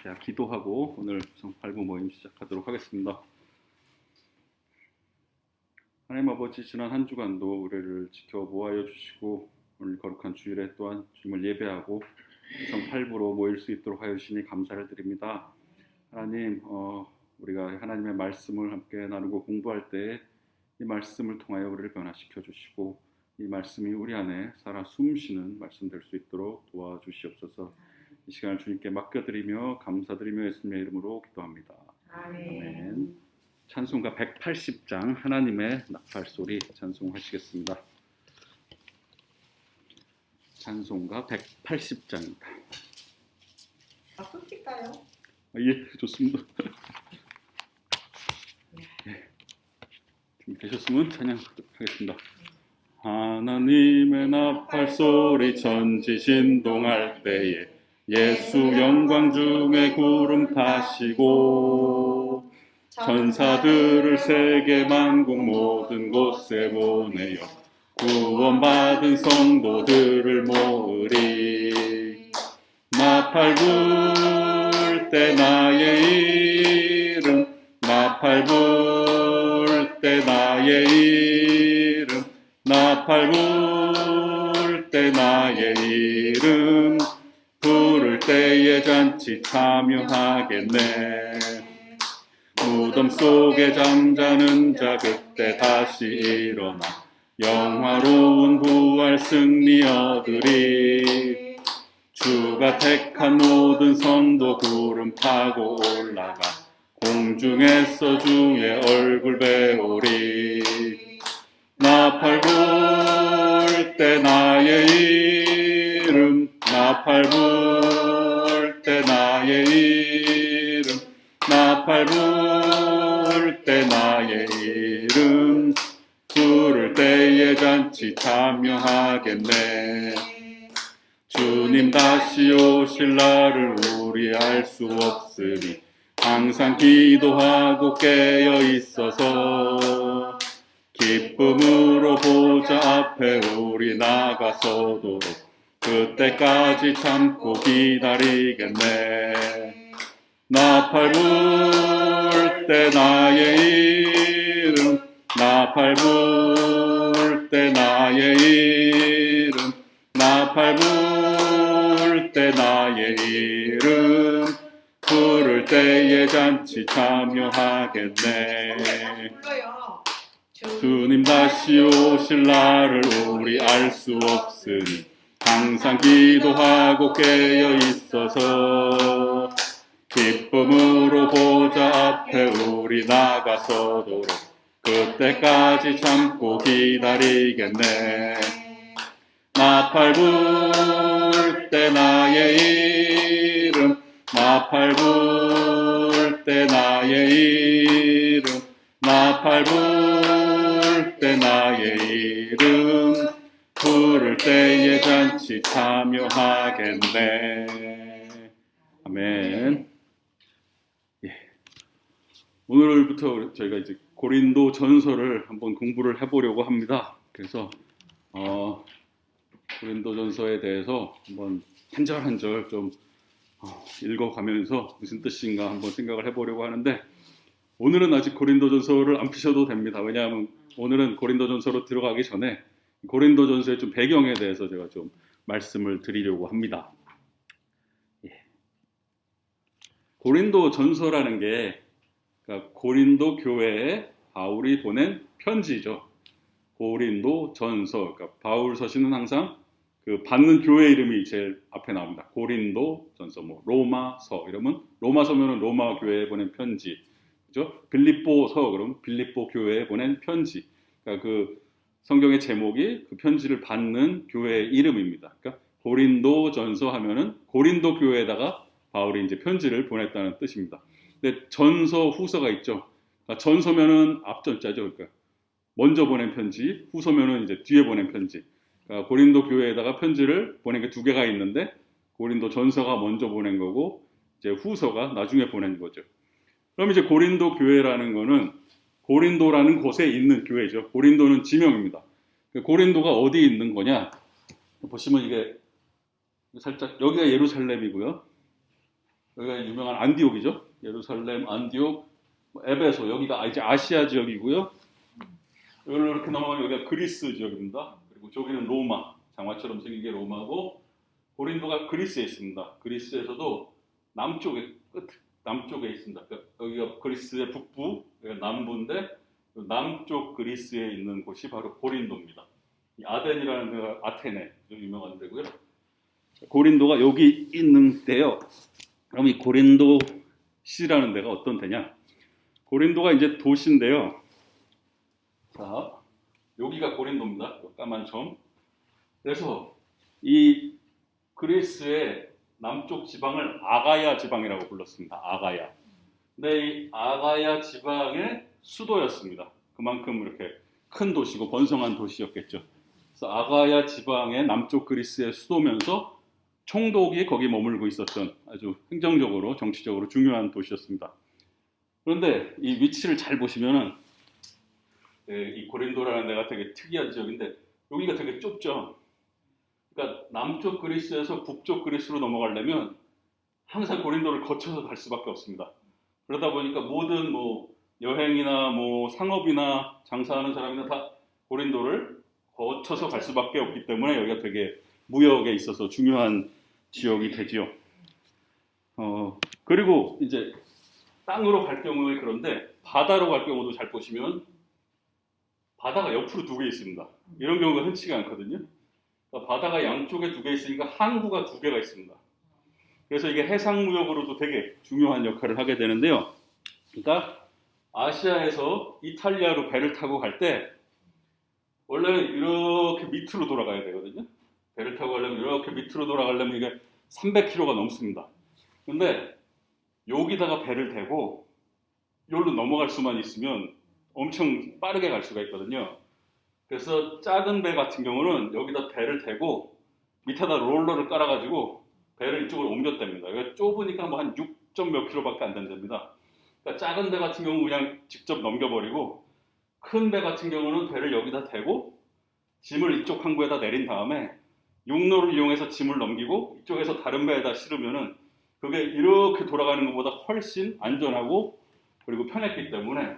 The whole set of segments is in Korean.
자, 기도하고 오늘 발부 모임 시작하도록 하겠습니다. 하나님 아버지, 지난 한 주간도 우리를 지켜 보호하여 주시고 오늘 거룩한 주일에 또한 주님을 예배하고 성팔부로 모일 수 있도록 하여 주시니 감사를 드립니다. 하나님, 우리가 하나님의 말씀을 함께 나누고 공부할 때 이 말씀을 통하여 우리를 변화시켜 주시고 이 말씀이 우리 안에 살아 숨쉬는 말씀 될 수 있도록 도와주시옵소서. 이 시간을 주님께 맡겨드리며 감사드리며 예수님의 이름으로 기도합니다. 아멘. 찬송가 180장 하나님의 나팔소리 찬송하시겠습니다. 찬송가 180장입니다. 박수 칠까요? 예, 좋습니다. 예. 준비되셨으면 찬양하겠습니다. 하나님의 나팔소리 천지 신동할 때에 예수 영광 중에 구름 타시고 천사들을 세계 만국 모든 곳에 보내어 구원받은 성도들을 모으리. 나팔 불 때 나의 이름, 나팔 불 때 나의 이름, 나팔 불 때 나의 이름, 부를 때에 잔치 참여하겠네. 무덤 속에 잠자는 자 그때 다시 일어나 영화로운 부활 승리 얻으리. 주가 택한 모든 성도 구름 타고 올라가 공중에서 주의 얼굴 배우리. 나팔 불 때 나의 이름, 나팔 불 때 나의 이름, 나팔 불 때 나의 이름, 부를 때에 잔치 참여하겠네. 주님 다시 오실 날을 우리 알 수 없으니 항상 기도하고 깨어 있어서 기쁨으로 보좌 앞에 우리 나가서도록 그때까지 참고 기다리겠네. 나팔 불 때 나의 이름, 나팔 불 때 나의 이름, 나팔 불 때 나의 이름, 부를 때에 잔치 참여하겠네. 주님 다시 오실 날을 우리 알 수 없으니 항상 기도하고 깨어 있어서 기쁨으로 보좌 앞에 우리 나가서도록 그때까지 참고 기다리겠네. 나팔 불 때 나의 이름, 나팔 불 때 나의 이름, 나팔 불 때 나의 이름, 부를 때에 잔치 참여하겠네. 아멘. 예. 오늘부터 저희가 이제 고린도 전서를 한번 공부를 해보려고 합니다. 그래서 고린도 전서에 대해서 한번 한 절 한 절 좀 읽어가면서 무슨 뜻인가 한번 생각을 해보려고 하는데, 오늘은 아직 고린도 전서를 안 펴셔도 됩니다. 왜냐하면 오늘은 고린도 전서로 들어가기 전에 고린도 전서의 좀 배경에 대해서 제가 좀 말씀을 드리려고 합니다. 예. 고린도 전서라는 게 그러니까 고린도 교회에 바울이 보낸 편지죠. 고린도 전서, 그러니까 바울 서신은 항상 그 받는 교회 이름이 제일 앞에 나옵니다. 고린도 전서, 뭐 로마서 이러면 로마서면은 로마 교회에 보낸 편지, 그죠? 빌립보서 그러면 빌립보 교회에 보낸 편지. 그러니까 그 성경의 제목이 그 편지를 받는 교회의 이름입니다. 그러니까 고린도 전서 하면은 고린도 교회에다가 바울이 이제 편지를 보냈다는 뜻입니다. 근데 전서, 후서가 있죠. 그러니까 전서면은 앞전자죠. 그러니까 먼저 보낸 편지, 후서면은 이제 뒤에 보낸 편지. 그러니까 고린도 교회에다가 편지를 보낸 게 두 개가 있는데 고린도 전서가 먼저 보낸 거고 이제 후서가 나중에 보낸 거죠. 그럼 이제 고린도 교회라는 거는 고린도라는 곳에 있는 교회죠. 고린도는 지명입니다. 고린도가 어디에 있는 거냐? 보시면 이게 살짝 여기가 예루살렘이고요. 여기가 유명한 안디옥이죠. 예루살렘, 안디옥, 에베소 여기가 이제 아시아 지역이고요. 여기로 이렇게 넘어가면 여기가 그리스 지역입니다. 그리고 저기는 로마, 장화처럼 생긴 게 로마고 고린도가 그리스에 있습니다. 그리스에서도 남쪽에 있습니다. 여기가 그리스의 북부, 여기가 남부인데 남쪽 그리스에 있는 곳이 바로 고린도입니다. 이 아덴이라는 데가 아테네, 좀 유명한 데고요. 고린도가 여기 있는데요. 그럼 이 고린도시라는 데가 어떤 데냐? 고린도가 이제 도시인데요. 자, 여기가 고린도입니다. 까만 점. 그래서 이 그리스의 남쪽 지방을 아가야 지방이라고 불렀습니다. 아가야. 근데 이 아가야 지방의 수도였습니다. 그만큼 이렇게 큰 도시고 번성한 도시였겠죠. 그래서 아가야 지방의 남쪽 그리스의 수도면서 총독이 거기 머물고 있었던 아주 행정적으로 정치적으로 중요한 도시였습니다. 그런데 이 위치를 잘 보시면은 이 고린도라는 데가 되게 특이한 지역인데 여기가 되게 좁죠. 그러니까 남쪽 그리스에서 북쪽 그리스로 넘어가려면 항상 고린도를 거쳐서 갈 수밖에 없습니다. 그러다 보니까 모든 뭐 여행이나 뭐 상업이나 장사하는 사람이나 다 고린도를 거쳐서 갈 수밖에 없기 때문에 여기가 되게 무역에 있어서 중요한 지역이 되지요. 그리고 이제 땅으로 갈 경우에 그런데 바다로 갈 경우도 잘 보시면 바다가 옆으로 두 개 있습니다. 이런 경우가 흔치가 않거든요. 그러니까 바다가 양쪽에 두 개 있으니까 항구가 두 개가 있습니다. 그래서 이게 해상무역으로도 되게 중요한 역할을 하게 되는데요. 그러니까 아시아에서 이탈리아로 배를 타고 갈 때 원래 이렇게 밑으로 돌아가야 되거든요. 배를 타고 가려면 이렇게 밑으로 돌아가려면 이게 300km가 넘습니다. 근데 여기다가 배를 대고 여기로 넘어갈 수만 있으면 엄청 빠르게 갈 수가 있거든요. 그래서 작은 배 같은 경우는 여기다 배를 대고 밑에다 롤러를 깔아가지고 배를 이쪽으로 옮겼답니다. 그러니까 좁으니까 뭐 한 6점 몇 킬로밖에 안 된답니다. 그러니까 작은 배 같은 경우 그냥 직접 넘겨버리고 큰 배 같은 경우는 배를 여기다 대고 짐을 이쪽 항구에다 내린 다음에 육로를 이용해서 짐을 넘기고 이쪽에서 다른 배에다 실으면은 그게 이렇게 돌아가는 것보다 훨씬 안전하고 그리고 편했기 때문에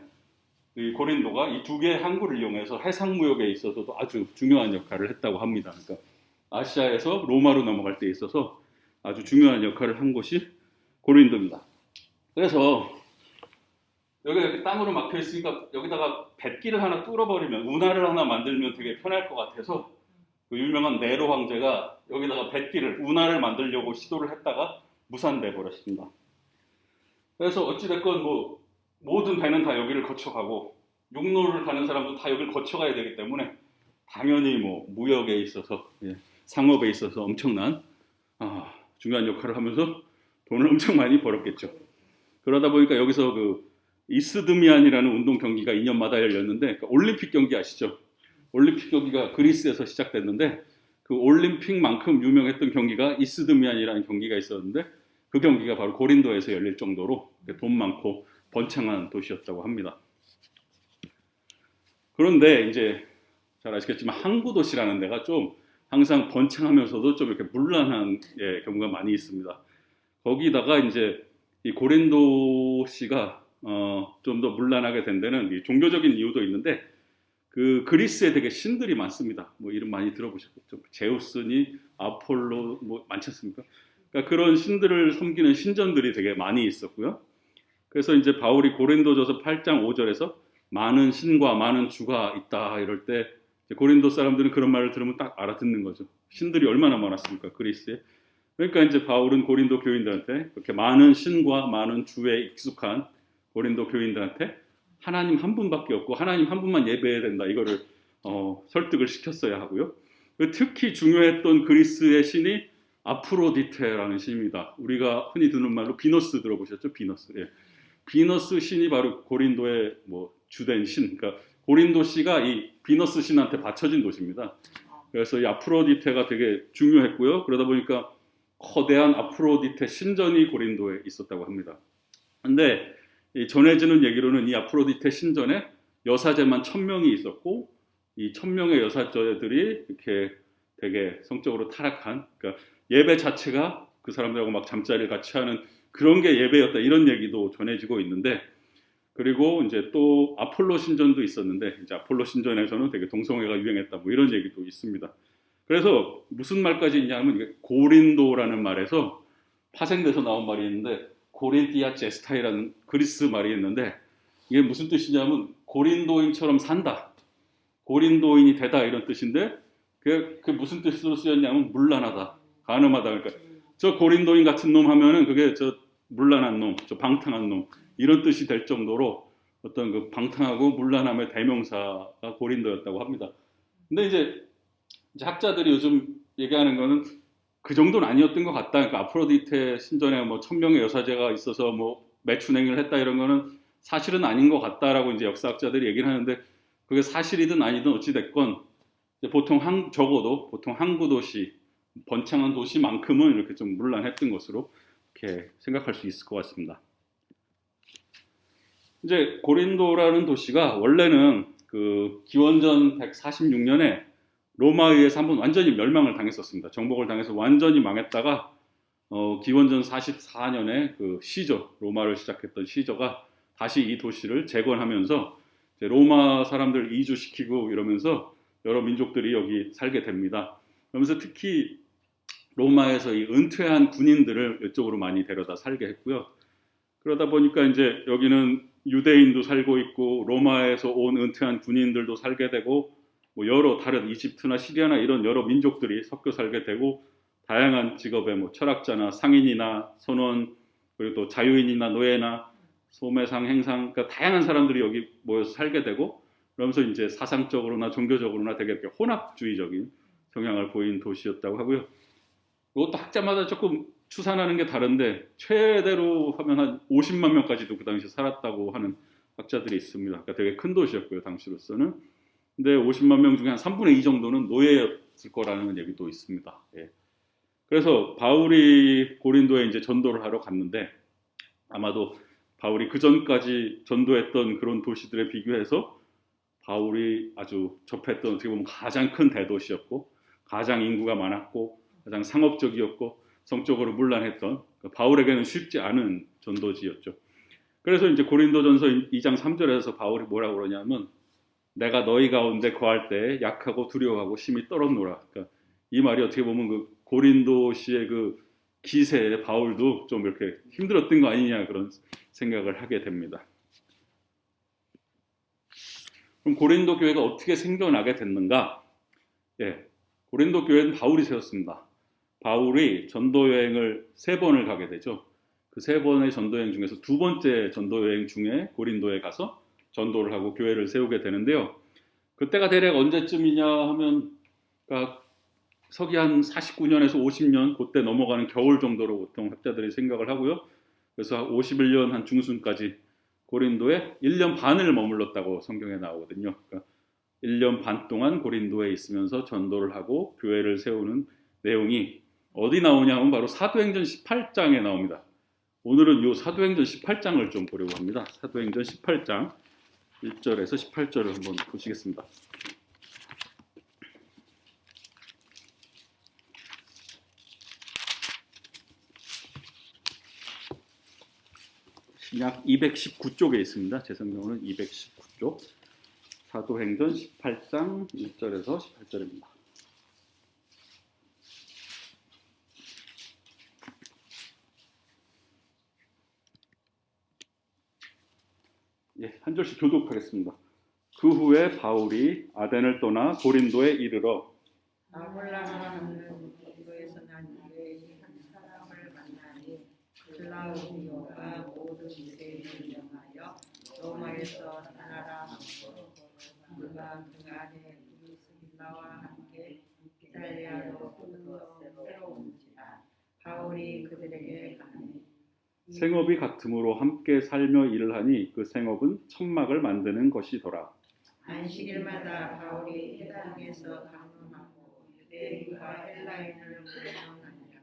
이 고린도가 이 두 개의 항구를 이용해서 해상무역에 있어서도 아주 중요한 역할을 했다고 합니다. 그러니까 아시아에서 로마로 넘어갈 때 있어서 아주 중요한 역할을 한 곳이 고린도입니다. 그래서 여기가 이렇게 땅으로 막혀 있으니까 여기다가 뱃길을 하나 뚫어버리면 운하를 하나 만들면 되게 편할 것 같아서 그 유명한 네로 황제가 여기다가 뱃길을 운하를 만들려고 시도를 했다가 무산돼 버렸습니다. 그래서 어찌됐건 뭐 모든 배는 다 여기를 거쳐가고 육로를 가는 사람도 다 여기를 거쳐가야 되기 때문에 당연히 뭐 무역에 있어서 상업에 있어서 엄청난 중요한 역할을 하면서 돈을 엄청 많이 벌었겠죠. 그러다 보니까 여기서 그 이스드미안이라는 운동 경기가 2년마다 열렸는데 그러니까 올림픽 경기 아시죠? 올림픽 경기가 그리스에서 시작됐는데 그 올림픽만큼 유명했던 경기가 이스드미안이라는 경기가 있었는데 그 경기가 바로 고린도에서 열릴 정도로 돈 많고 번창한 도시였다고 합니다. 그런데 이제 잘 아시겠지만 항구 도시라는 데가 좀 항상 번창하면서도 좀 이렇게 문란한 경우가 많이 있습니다. 거기다가 이제 이 고린도시가 좀 더 문란하게 된 데는 이 종교적인 이유도 있는데 그 그리스에 되게 신들이 많습니다. 뭐 이름 많이 들어보셨겠죠? 제우스니 아폴로 뭐 많지 않습니까? 그러니까 그런 신들을 섬기는 신전들이 되게 많이 있었고요. 그래서 이제 바울이 고린도전서 8장 5절에서 많은 신과 많은 주가 있다 이럴 때 고린도 사람들은 그런 말을 들으면 딱 알아듣는 거죠. 신들이 얼마나 많았습니까? 그리스에. 그러니까 이제 바울은 고린도 교인들한테 그렇게 많은 신과 많은 주에 익숙한 고린도 교인들한테 하나님 한 분밖에 없고 하나님 한 분만 예배해야 된다 이거를 설득을 시켰어야 하고요. 특히 중요했던 그리스의 신이 아프로디테라는 신입니다. 우리가 흔히 듣는 말로 비너스 들어보셨죠? 비너스. 비너스 신이 바로 고린도의 뭐 주된 신. 그러니까 고린도시가 이 비너스 신한테 바쳐진 도시입니다. 그래서 이 아프로디테가 되게 중요했고요. 그러다 보니까 거대한 아프로디테 신전이 고린도에 있었다고 합니다. 근데 이 전해지는 얘기로는 이 아프로디테 신전에 여사제만 1000명이 있었고 이 1000명의 여사제들이 이렇게 되게 성적으로 타락한 그러니까 예배 자체가 그 사람들하고 막 잠자리를 같이 하는 그런 게 예배였다 이런 얘기도 전해지고 있는데 그리고 이제 또 아폴로 신전도 있었는데 이제 아폴로 신전에서는 되게 동성애가 유행했다 뭐 이런 얘기도 있습니다. 그래서 무슨 말까지 있냐면 이게 고린도라는 말에서 파생돼서 나온 말이 있는데 고린티아 제스타이라는 그리스 말이 있는데 이게 무슨 뜻이냐면 고린도인처럼 산다, 고린도인이 되다 이런 뜻인데 그게 무슨 뜻으로 쓰였냐면 문란하다, 간음하다. 그러니까 저 고린도인 같은 놈 하면은 그게 저 문란한 놈, 저 방탕한 놈 이런 뜻이 될 정도로 어떤 그 방탕하고 문란함의 대명사가 고린도였다고 합니다. 근데 이제 학자들이 요즘 얘기하는 거는 그 정도는 아니었던 것 같다. 그러니까 아프로디테 신전에 뭐 1000명의 여사제가 있어서 뭐 매춘행위를 했다 이런 거는 사실은 아닌 것 같다라고 이제 역사학자들이 얘기를 하는데 그게 사실이든 아니든 어찌 됐건 보통 적어도 보통 항구 도시, 번창한 도시만큼은 이렇게 좀 문란했던 것으로 이렇게 생각할 수 있을 것 같습니다. 이제 고린도라는 도시가 원래는 그 기원전 146년에 로마에 의해서 한번 완전히 멸망을 당했었습니다. 정복을 당해서 완전히 망했다가 기원전 44년에 그 시저, 로마를 시작했던 시저가 다시 이 도시를 재건하면서 로마 사람들 이주시키고 이러면서 여러 민족들이 여기 살게 됩니다. 그러면서 특히 로마에서 이 은퇴한 군인들을 이쪽으로 많이 데려다 살게 했고요. 그러다 보니까 이제 여기는 유대인도 살고 있고 로마에서 온 은퇴한 군인들도 살게 되고 뭐 여러 다른 이집트나 시리아나 이런 여러 민족들이 섞여 살게 되고 다양한 직업의 뭐 철학자나 상인이나 선원 그리고 또 자유인이나 노예나 소매상 행상 그러니까 다양한 사람들이 여기 모여서 살게 되고 그러면서 이제 사상적으로나 종교적으로나 되게 이렇게 혼합주의적인 성향을 보인 도시였다고 하고요. 이것도 학자마다 조금 추산하는 게 다른데 최대로 하면 한 50만 명까지도 그 당시 살았다고 하는 학자들이 있습니다. 그러니까 되게 큰 도시였고요 당시로서는. 근데 50만 명 중에 한 3분의 2 정도는 노예였을 거라는 얘기도 있습니다. 예. 그래서 바울이 고린도에 이제 전도를 하러 갔는데 아마도 바울이 그 전까지 전도했던 그런 도시들에 비교해서 바울이 아주 접했던 어떻게 보면 가장 큰 대도시였고 가장 인구가 많았고 가장 상업적이었고 성적으로 문란했던 바울에게는 쉽지 않은 전도지였죠. 그래서 이제 고린도전서 2장 3절에서 바울이 뭐라고 그러냐면 내가 너희 가운데 거할 때 약하고 두려워하고 심히 떨었노라. 그러니까 이 말이 어떻게 보면 그 고린도시의 그 기세에 바울도 좀 이렇게 힘들었던 거 아니냐 그런 생각을 하게 됩니다. 그럼 고린도 교회가 어떻게 생겨나게 됐는가? 예, 고린도 교회는 바울이 세웠습니다. 바울이 전도 여행을 3번을 가게 되죠. 그 3번의 전도 여행 중에서 2번째 전도 여행 중에 고린도에 가서 전도를 하고 교회를 세우게 되는데요. 그때가 대략 언제쯤이냐 하면 그러니까 서기 한 49년에서 50년 그때 넘어가는 겨울 정도로 보통 학자들이 생각을 하고요. 그래서 51년 한 중순까지 고린도에 1년 반을 머물렀다고 성경에 나오거든요. 그러니까 1년 반 동안 고린도에 있으면서 전도를 하고 교회를 세우는 내용이 어디 나오냐 하면 바로 사도행전 18장에 나옵니다. 오늘은 이 사도행전 18장을 좀 보려고 합니다. 사도행전 18장 1절에서 18절을 한번 보시겠습니다. 신약 219쪽에 있습니다. 제 성경은 219쪽. 사도행전 18장 1절에서 18절입니다. 예, 한 절씩 교독하겠습니다. 그 후에 바울이 아덴을 떠나 고린도에 이르러 아볼라가 하는 고린도에서 난 유대인이 한 사람을 만나니 클라우디오가 모든 유대인을 명하여 로마에서 떠나라 하고 그가 그 안에 브리스길라와 함께 이탈리아로 새로운지라 바울이 그들에게 가니 생업이 같음으로 함께 살며 일을 하니 그 생업은 천막을 만드는 것이더라. 안식일마다 바울이 회당에서 강론하고 유대인과 헬라인을 분명하니라.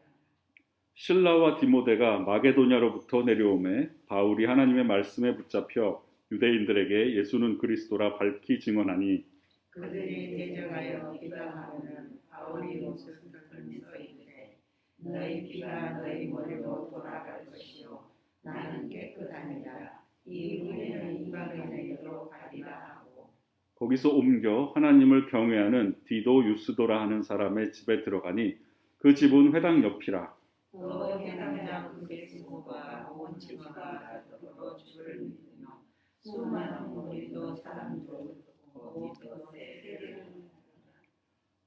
실라와 디모데가 마게도냐로부터 내려오매 바울이 하나님의 말씀에 붙잡혀 유대인들에게 예수는 그리스도라 밝히 증언하니 그들이 대적하여 비방하고는 바울이 옷을 털면서 이르되 너희 피가 너희 머리로 돌아갈 것이요 나는 깨끗하니라. 이 후에는 이방인에게로 가리라 하고. 거기서 옮겨 하나님을 경외하는 디도 유스도라 하는 사람의 집에 들어가니 그 집은 회당 옆이라. 또 해당장 그의 친구가 온 집마다 더불어 주를 믿으며 수많은 무리도 사람도 듣고 그것에 세례를.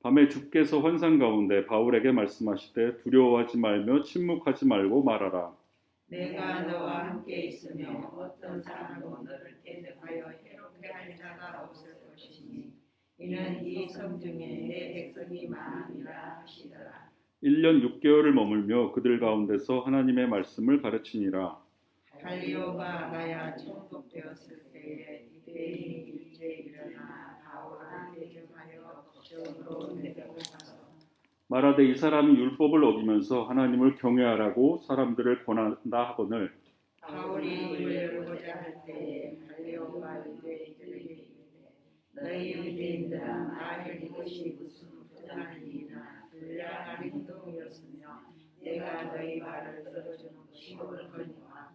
밤에 주께서 환상 가운데 바울에게 말씀하시되 두려워하지 말며 침묵하지 말고 말하라. 내가 너와 함께 있으며 어떤 사람도 너를 대적하여 해롭게 할 자가 없을 것이니 이는 이 성 중에 내 백성이 많으니라 하시더라. 1년 6개월을 머물며 그들 가운데서 하나님의 말씀을 가르치니라. 갈리오가 아가야 총독되었을 때에 유대인이 일제에 일어나 바울을 대적하여 적으로 내려고 가서 말하되 이 사람이 율법을 어기면서 하나님을 경외하라고 사람들을 권한다 하거늘 바울이 이를 보자 할 때에 갈리오가 유대인들에게 이르되 너희 유대인들아 만일 이것이 무슨 부당한 일이나 불량한 행동이었으며 내가 너희 말을 들어주는 것이 옳거니와.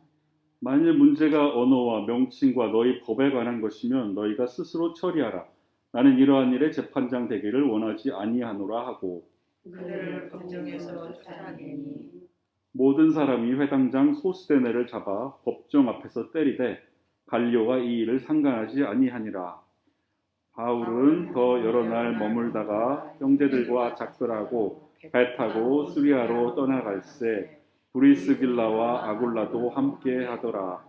만일 문제가 언어와 명칭과 너희 법에 관한 것이면 너희가 스스로 처리하라. 나는 이러한 일에 재판장 되기를 원하지 아니하노라 하고 그들을 법정에서 쫓아내니 모든 사람이 회당장 소스데네를 잡아 법정 앞에서 때리되 갈리오가 이 일을 상관하지 아니하니라. 바울은 더 여러 날 머물다가 형제들과 작별하고 배 타고 수리아로 떠나갈새 브리스길라와 아굴라도 함께 하더라.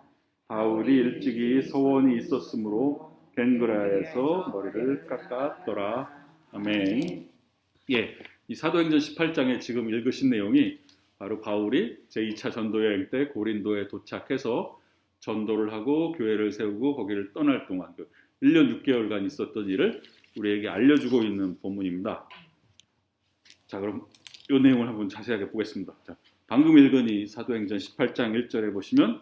바울이 일찍이 서원이 있었으므로 겐그라에서 머리를 깎았더라. 아멘. 예, 이 사도행전 18장에 지금 읽으신 내용이 바로 바울이 제2차 전도 여행 때 고린도에 도착해서 전도를 하고 교회를 세우고 거기를 떠날 동안 1년 6개월간 있었던 일을 우리에게 알려주고 있는 본문입니다. 자, 그럼 이 내용을 한번 자세하게 보겠습니다. 자, 방금 읽은 이 사도행전 18장 1절에 보시면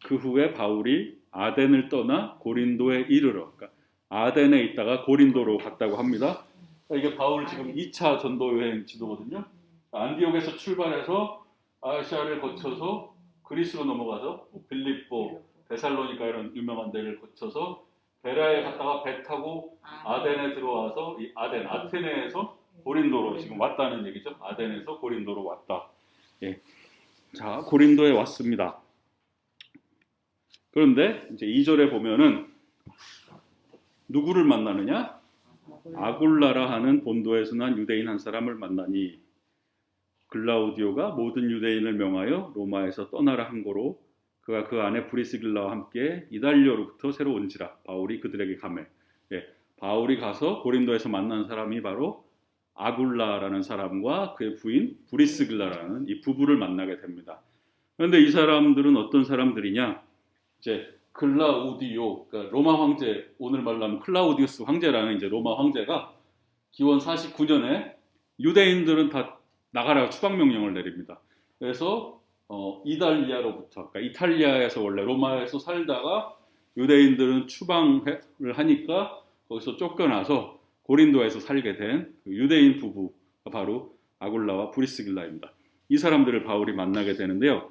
그 후에 바울이 아덴을 떠나 고린도에 이르러, 그러니까 아덴에 있다가 고린도로 갔다고 합니다. 이게 바울 지금 2차 전도 여행 지도거든요. 안디옥에서 출발해서 아시아를 거쳐서 그리스로 넘어가서 빌립보, 데살로니가 이런 유명한 데를 거쳐서 베라에 갔다가 배 타고 아덴에 들어와서 이 아테네에서 고린도로 지금 왔다는 얘기죠. 아덴에서 고린도로 왔다. 예. 자, 고린도에 왔습니다. 그런데 이제 2절에 보면은 누구를 만나느냐? 아굴라라 하는 본도에서 난 유대인 한 사람을 만나니 글라우디오가 모든 유대인을 명하여 로마에서 떠나라 한 거로 그가 그 안에 브리스길라와 함께 이달리오로부터 새로 온지라. 바울이 그들에게 가매. 예, 바울이 가서 고린도에서 만난 사람이 바로 아굴라라는 사람과 그의 부인 브리스길라라는 이 부부를 만나게 됩니다. 그런데 이 사람들은 어떤 사람들이냐? 이제 클라우디오, 그러니까 로마 황제, 오늘 말로 하면 클라우디우스 황제라는 이제 로마 황제가 기원 49년에 유대인들은 다 나가라 추방 명령을 내립니다. 그래서 이달리아로부터, 그러니까 이탈리아에서 원래 로마에서 살다가 유대인들은 추방을 하니까 거기서 쫓겨나서 고린도에서 살게 된 유대인 부부가 바로 아굴라와 브리스길라입니다. 이 사람들을 바울이 만나게 되는데요.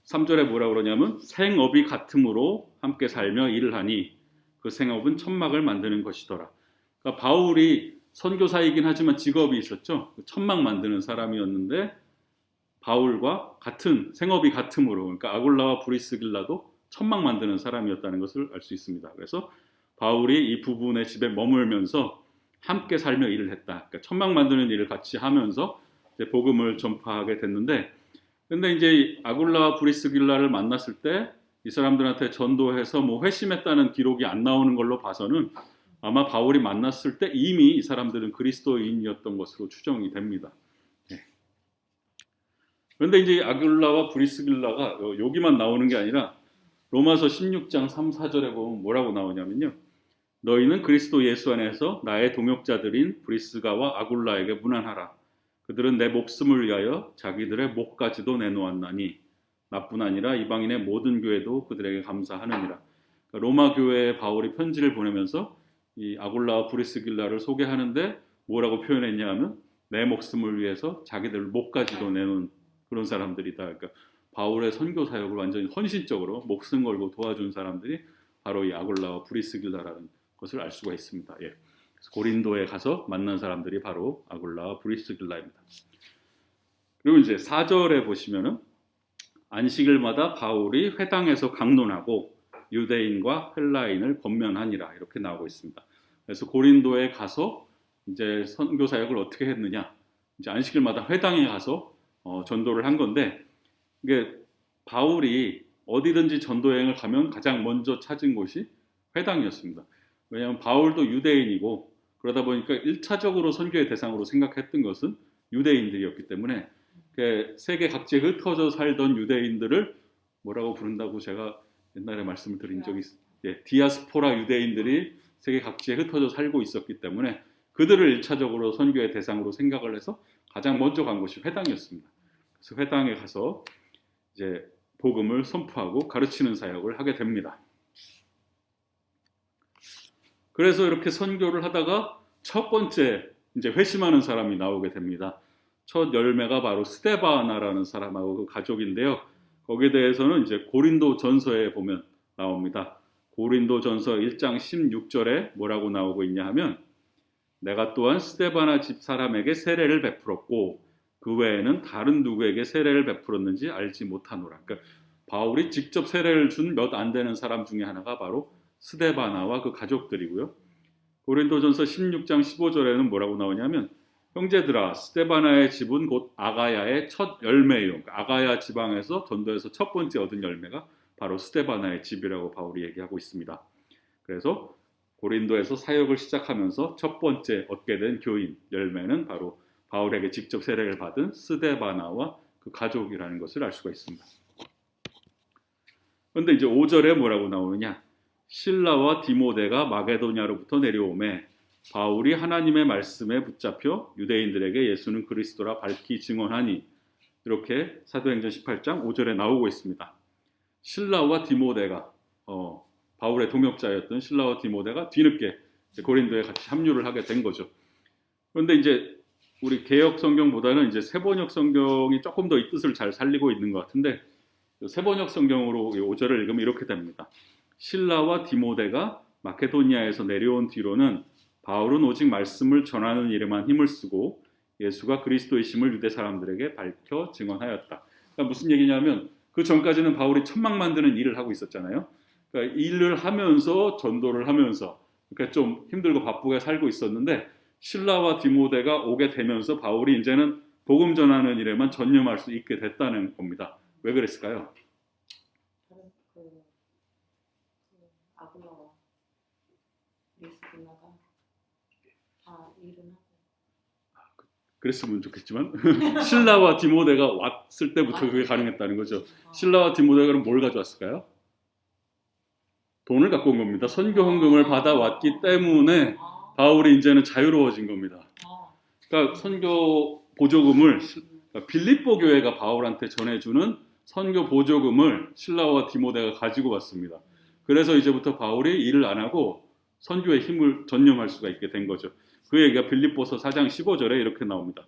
3절에 뭐라 그러냐면 생업이 같음으로 함께 살며 일을 하니 그 생업은 천막을 만드는 것이더라. 그러니까 바울이 선교사이긴 하지만 직업이 있었죠. 천막 만드는 사람이었는데 바울과 같은 생업이 같음으로, 그러니까 아굴라와 브리스길라도 천막 만드는 사람이었다는 것을 알 수 있습니다. 그래서 바울이 이 부부의 집에 머물면서 함께 살며 일을 했다. 그러니까 천막 만드는 일을 같이 하면서 이제 복음을 전파하게 됐는데, 근데 이제 아굴라와 브리스길라를 만났을 때 이 사람들한테 전도해서 뭐 회심했다는 기록이 안 나오는 걸로 봐서는 아마 바울이 만났을 때 이미 이 사람들은 그리스도인이었던 것으로 추정이 됩니다. 그런데 이제 아굴라와 브리스길라가 여기만 나오는 게 아니라 로마서 16장 3, 4절에 보면 뭐라고 나오냐면요. 너희는 그리스도 예수 안에서 나의 동역자들인 브리스가와 아굴라에게 문안하라. 그들은 내 목숨을 위하여 자기들의 목까지도 내놓았나니 나뿐 아니라 이방인의 모든 교회도 그들에게 감사하느니라. 그러니까 로마 교회에 바울이 편지를 보내면서 이 아굴라와 브리스길라를 소개하는데 뭐라고 표현했냐 하면 내 목숨을 위해서 자기들 목까지도 내놓은 그런 사람들이다. 그러니까 바울의 선교 사역을 완전히 헌신적으로 목숨 걸고 도와준 사람들이 바로 이 아굴라와 브리스길라라는 것을 알 수가 있습니다. 예. 고린도에 가서 만난 사람들이 바로 아굴라와 브리스길라입니다. 그리고 이제 4절에 보시면은 안식일마다 바울이 회당에서 강론하고 유대인과 헬라인을 권면하니라 이렇게 나오고 있습니다. 그래서 고린도에 가서 이제 선교 사역을 어떻게 했느냐? 이제 안식일마다 회당에 가서 전도를 한 건데 이게 바울이 어디든지 전도 여행을 가면 가장 먼저 찾은 곳이 회당이었습니다. 왜냐하면 바울도 유대인이고 그러다 보니까 1차적으로 선교의 대상으로 생각했던 것은 유대인들이었기 때문에 세계 각지에 흩어져 살던 유대인들을 뭐라고 부른다고 제가 옛날에 말씀을 드린 적이 있어요. 예, 디아스포라 유대인들이 세계 각지에 흩어져 살고 있었기 때문에 그들을 1차적으로 선교의 대상으로 생각을 해서 가장 먼저 간 곳이 회당이었습니다. 그래서 회당에 가서 이제 복음을 선포하고 가르치는 사역을 하게 됩니다. 그래서 이렇게 선교를 하다가 첫 번째 이제 회심하는 사람이 나오게 됩니다. 첫 열매가 바로 스데바나라는 사람하고 그 가족인데요. 거기에 대해서는 이제 고린도 전서에 보면 나옵니다. 고린도 전서 1장 16절에 뭐라고 나오고 있냐 하면 내가 또한 스데바나 집 사람에게 세례를 베풀었고 그 외에는 다른 누구에게 세례를 베풀었는지 알지 못하노라. 그러니까 바울이 직접 세례를 준 몇 안 되는 사람 중에 하나가 바로 스데바나와 그 가족들이고요. 고린도전서 16장 15절에는 뭐라고 나오냐면 형제들아 스데바나의 집은 곧 아가야의 첫 열매요. 그러니까 아가야 지방에서 전도에서 첫 번째 얻은 열매가 바로 스데바나의 집이라고 바울이 얘기하고 있습니다. 그래서 고린도에서 사역을 시작하면서 첫 번째 얻게 된 교인 열매는 바로 바울에게 직접 세례를 받은 스데바나와 그 가족이라는 것을 알 수가 있습니다. 그런데 이제 5절에 뭐라고 나오느냐? 실라와 디모데가 마게도냐로부터 내려오매 바울이 하나님의 말씀에 붙잡혀 유대인들에게 예수는 그리스도라 밝히 증언하니 이렇게 사도행전 18장 5절에 나오고 있습니다. 실라와 디모데가 바울의 동역자였던 실라와 디모데가 뒤늦게 고린도에 같이 합류를 하게 된 거죠. 그런데 이제 우리 개역 성경보다는 이제 세번역 성경이 조금 더 이 뜻을 잘 살리고 있는 것 같은데 세번역 성경으로 5절을 읽으면 이렇게 됩니다. 실라와 디모데가 마케도니아에서 내려온 뒤로는 바울은 오직 말씀을 전하는 일에만 힘을 쓰고 예수가 그리스도이심을 유대 사람들에게 밝혀 증언하였다. 그러니까 무슨 얘기냐면 그 전까지는 바울이 천막 만드는 일을 하고 있었잖아요. 그러니까 일을 하면서 전도를 하면서 그러니까 좀 힘들고 바쁘게 살고 있었는데 실라와 디모데가 오게 되면서 바울이 이제는 복음 전하는 일에만 전념할 수 있게 됐다는 겁니다. 왜 그랬을까요? 아굴라와 브리스길라가 다 일은 하고 그랬으면 좋겠지만 실라와 디모데가 왔을 때부터 그게 가능했다는 거죠. 실라와 디모데가 그럼 뭘 가져왔을까요? 돈을 갖고 온 겁니다. 선교 헌금을 받아왔기 때문에 바울이 이제는 자유로워진 겁니다. 그러니까 선교 보조금을 그러니까 빌립보 교회가 바울한테 전해주는 선교 보조금을 실라와 디모데가 가지고 왔습니다. 그래서 이제부터 바울이 일을 안 하고 선교의 힘을 전념할 수가 있게 된 거죠. 그 얘기가 빌립보서 4장 15절에 이렇게 나옵니다.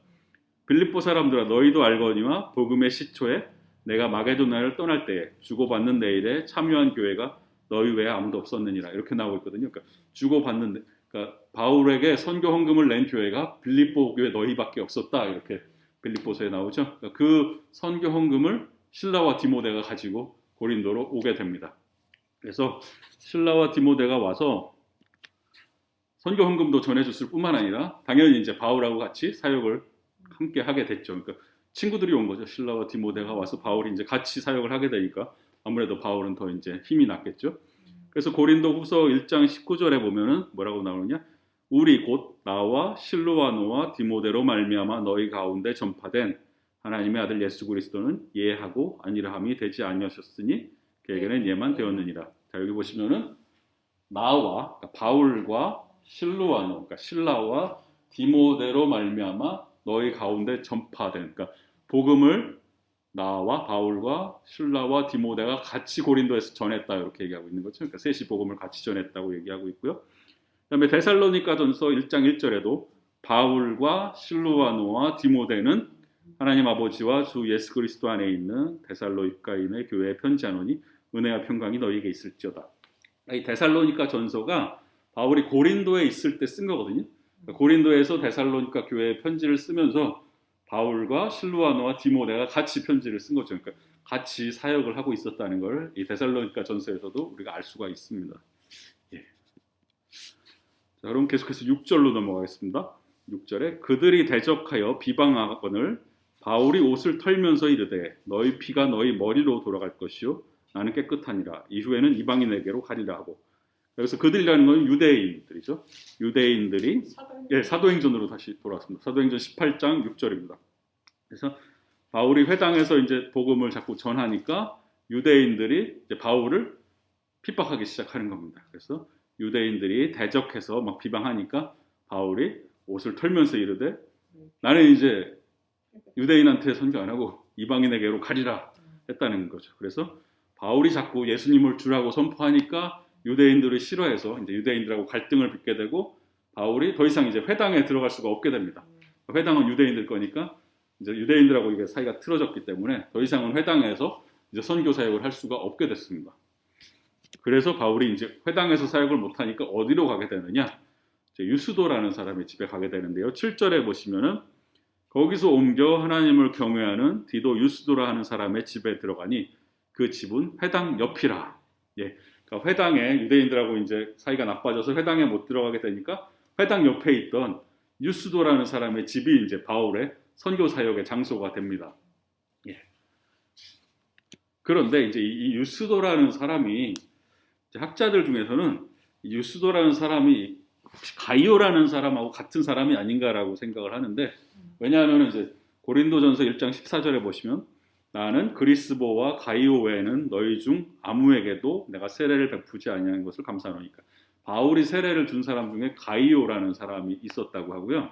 빌립보 사람들아 너희도 알거니와 복음의 시초에 내가 마게도냐를 떠날 때에 주고받는 내 일에 참여한 교회가 너희 외에 아무도 없었느니라 이렇게 나오고 있거든요. 그러니까 주고받는 그러니까 바울에게 선교 헌금을 낸 교회가 빌립보 교회 너희밖에 없었다 이렇게 빌립보서에 나오죠. 그러니까 그 선교 헌금을 실라와 디모데가 가지고 고린도로 오게 됩니다. 그래서 실라와 디모데가 와서 선교 헌금도 전해줬을 뿐만 아니라 당연히 이제 바울하고 같이 사역을 함께 하게 됐죠. 그러니까 친구들이 온 거죠. 실라와 디모데가 와서 바울이 이제 같이 사역을 하게 되니까 아무래도 바울은 더 이제 힘이 났겠죠. 그래서 고린도후서 1장 19절에 보면은 뭐라고 나오느냐? 우리 곧 나와 실로아노와 디모데로 말미암아 너희 가운데 전파된 하나님의 아들 예수 그리스도는 예하고 아니라함이 되지 아니하셨으니 그에게는 예만 되었느니라. 자 여기 보시면은 나와 그러니까 바울과 실로아노 그러니까 실라와 디모데로 말미암아 너희 가운데 전파된 그러니까 복음을 나와 바울과 실라와 디모데가 같이 고린도에서 전했다 이렇게 얘기하고 있는 거죠. 그러니까 셋이 복음을 같이 전했다고 얘기하고 있고요. 그다음에 데살로니가전서 1장 1절에도 바울과 실루아노와 디모데는 하나님 아버지와 주 예수 그리스도 안에 있는 데살로니가인의 교회에 편지하노니 은혜와 평강이 너희에게 있을지어다. 이 데살로니가 전서가 바울이 고린도에 있을 때 쓴 거거든요. 고린도에서 데살로니가 교회에 편지를 쓰면서 바울과 실루아노와 디모데가 같이 편지를 쓴 거죠. 그러니까 같이 사역을 하고 있었다는 걸 이 데살로니가 전서에서도 우리가 알 수가 있습니다. 예. 자, 그럼 계속해서 6절로 넘어가겠습니다. 6절에 그들이 대적하여 비방하거늘 바울이 옷을 털면서 이르되 너희 피가 너희 머리로 돌아갈 것이요 나는 깨끗하니라. 이후에는 이방인에게로 가리라 하고. 여기서 그들이라는 건 유대인들이죠. 유대인들이 사도행전으로 다시 돌아왔습니다. 사도행전 18장 6절입니다. 그래서 바울이 회당에서 이제 복음을 자꾸 전하니까 유대인들이 이제 바울을 핍박하기 시작하는 겁니다. 그래서 유대인들이 대적해서 막 비방하니까 바울이 옷을 털면서 이르되 나는 이제 유대인한테 선교 안 하고 이방인에게로 가리라 했다는 거죠. 그래서 바울이 자꾸 예수님을 주라고 선포하니까 유대인들을 싫어해서 이제 유대인들하고 갈등을 빚게 되고 바울이 더 이상 이제 회당에 들어갈 수가 없게 됩니다. 회당은 유대인들 거니까 이제 유대인들하고 이게 사이가 틀어졌기 때문에 더 이상은 회당에서 이제 선교 사역을 할 수가 없게 됐습니다. 그래서 바울이 이제 회당에서 사역을 못 하니까 어디로 가게 되느냐? 이제 유스도라는 사람의 집에 가게 되는데요. 7절에 보시면은 거기서 옮겨 하나님을 경외하는 디도 유스도라 하는 사람의 집에 들어가니 그 집은 회당 옆이라. 예. 그러니까 회당에 유대인들하고 이제 사이가 나빠져서 회당에 못 들어가게 되니까 회당 옆에 있던 유스도라는 사람의 집이 이제 바울의 선교 사역의 장소가 됩니다. 예. 그런데 이제 이 유스도라는 사람이 이제 학자들 중에서는 이 유스도라는 사람이 가이오라는 사람하고 같은 사람이 아닌가라고 생각을 하는데 왜냐하면 이제 고린도전서 1장 14절에 보시면 나는 그리스보와 가이오 외에는 너희 중 아무에게도 내가 세례를 베푸지 아니하는 것을 감사하노니까 바울이 세례를 준 사람 중에 가이오라는 사람이 있었다고 하고요.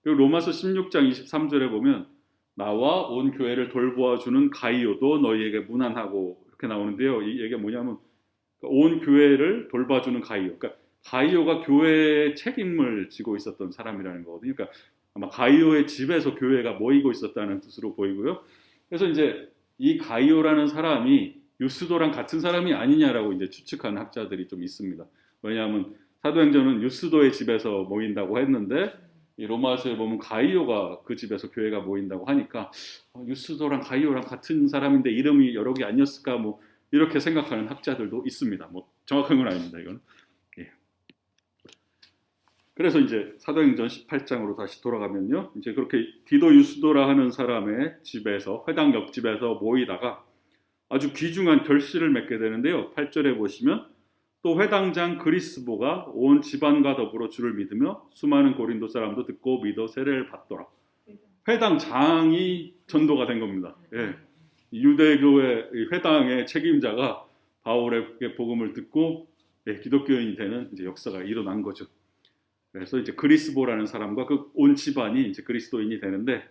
그리고 로마서 16장 23절에 보면 나와 온 교회를 돌보아주는 가이오도 너희에게 무난하고 이렇게 나오는데요. 이 얘기가 뭐냐면 온 교회를 돌봐주는 가이오. 그러니까 가이오가 교회의 책임을 지고 있었던 사람이라는 거거든요. 그러니까 아마 가이오의 집에서 교회가 모이고 있었다는 뜻으로 보이고요. 그래서 이제 이 가이오라는 사람이 유스도랑 같은 사람이 아니냐라고 이제 추측하는 학자들이 좀 있습니다. 왜냐하면 사도행전은 유스도의 집에서 모인다고 했는데 이 로마서에 보면 가이오가 그 집에서 교회가 모인다고 하니까 유스도랑 가이오랑 같은 사람인데 이름이 여러 개 아니었을까 뭐 이렇게 생각하는 학자들도 있습니다. 뭐 정확한 건 아닙니다. 이건. 예. 그래서 이제 사도행전 18장으로 다시 돌아가면요. 이제 그렇게 디도 유스도라 하는 사람의 집에서 회당 옆집에서 모이다가 아주 귀중한 결실을 맺게 되는데요. 8절에 보시면 또 회당장 그리스보가 온 집안과 더불어 주를 믿으며 수많은 고린도 사람도 듣고 믿어 세례를 받더라. 회당장이 전도가 된 겁니다. 예. 유대교회 회당의 책임자가 바울의 복음을 듣고 기독교인이 되는 이제 역사가 일어난 거죠. 그래서 이제 그리스보라는 사람과 그 온 집안이 이제 그리스도인이 되는데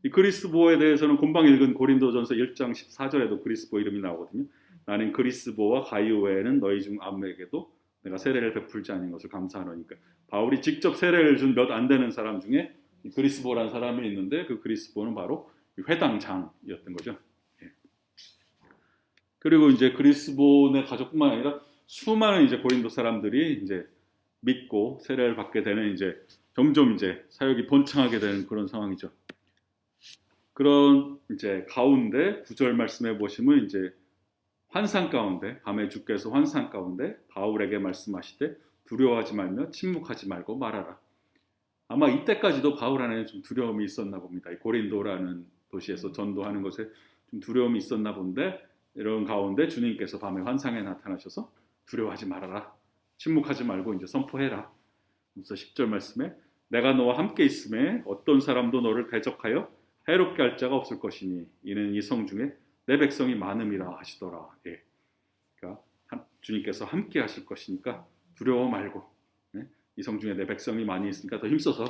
이 그리스보에 대해서는 금방 읽은 고린도전서 1장 14절에도 그리스보 이름이 나오거든요. 나는 그리스보와 가이오 외에는 너희 중 아무에게도 내가 세례를 베풀지 않은 것을 감사하노니까 바울이 직접 세례를 준 몇 안 되는 사람 중에 이 그리스보라는 사람이 있는데 그 그리스보는 바로 회당장이었던 거죠. 예. 그리고 이제 그리스보네 가족뿐만 아니라 수많은 이제 고린도 사람들이 이제 믿고 세례를 받게 되는 이제 점점 이제 사역이 번창하게 되는 그런 상황이죠. 그런 이제 가운데 9절 말씀해 보시면 이제 환상 가운데 밤에 주께서 환상 가운데 바울에게 말씀하시되 두려워하지 말며 침묵하지 말고 말하라. 아마 이때까지도 바울 안에는 좀 두려움이 있었나 봅니다. 고린도라는 도시에서 전도하는 것에 좀 두려움이 있었나 본데 이런 가운데 주님께서 밤에 환상에 나타나셔서 두려워하지 말아라. 침묵하지 말고 이제 선포해라. 그래서 10절 말씀에 내가 너와 함께 있음에 어떤 사람도 너를 대적하여 해롭게 할 자가 없을 것이니 이는 이 성 중에 내 백성이 많음이라 하시더라. 예. 그러니까 주님께서 함께 하실 것이니까 두려워 말고 이 성 중에 내 백성이 많이 있으니까 더 힘써서